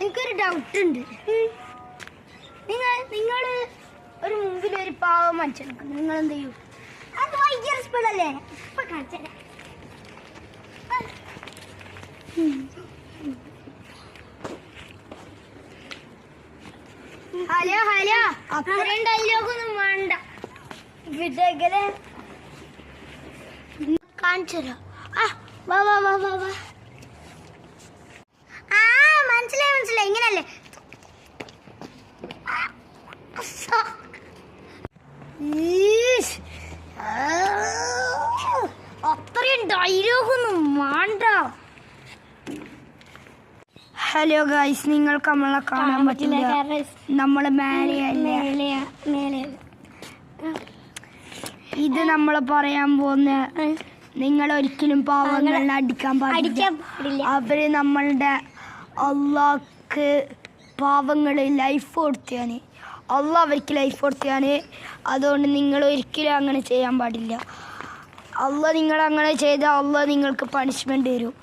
എനിക്കൊരു ഡൗട്ട് ഉണ്ട്. നിങ്ങൾ ഒരു മുമ്പിൽ ഒരു പാവം മനുഷ്യൻ നിങ്ങൾ എന്ത് ചെയ്യും? അത് ഭയങ്കര സ്പീഡല്ലേ? ഇപ്പൊ കാണിച്ചേ. ഹലോ ഹലോ, അത്രയും ഡയലോഗൊന്നും വേണ്ട. വിജയകരെ കാണിച്ചല്ലോ. വാ വാ വാ വാ വാ. മനസ്സിലായി മനസ്സിലായി. ഇങ്ങനല്ലേ? അത്രയും ഡയലോഗൊന്നും വേണ്ട. ഹലോ ഗൈസ്, നിങ്ങൾക്ക് നമ്മളെ കാണാൻ പറ്റില്ല, നമ്മള് മേലെയല്ല. ഇത് നമ്മൾ പറയാൻ പോകുന്ന, നിങ്ങൾ ഒരിക്കലും പാവങ്ങളെ അടിക്കാൻ പാടില്ല. അവര് നമ്മളുടെ അള്ളാഹ്ക്ക് പാവങ്ങള് ലൈഫ് കൊടുത്താണ്. അള്ളാഹ് അവർക്ക് ലൈഫ് കൊടുത്താണ്. അതുകൊണ്ട് നിങ്ങൾ ഒരിക്കലും അങ്ങനെ ചെയ്യാൻ പാടില്ല. അള്ളാഹ് നിങ്ങൾ അങ്ങനെ ചെയ്താൽ അള്ളാഹ് നിങ്ങൾക്ക് പണിഷ്മെന്റ് തരും.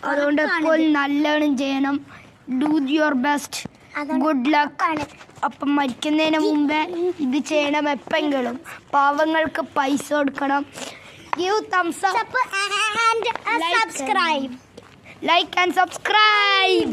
അതുകൊണ്ട് എപ്പോൾ നല്ലോണം ചെയ്യണം. Do your best. Good luck. അപ്പം മരിക്കുന്നതിന് മുമ്പേ ഇത് ചെയ്യണം. എപ്പെങ്കിലും പാവങ്ങൾക്ക് പൈസ കൊടുക്കണം. Give thumbs up and subscribe. Like and subscribe.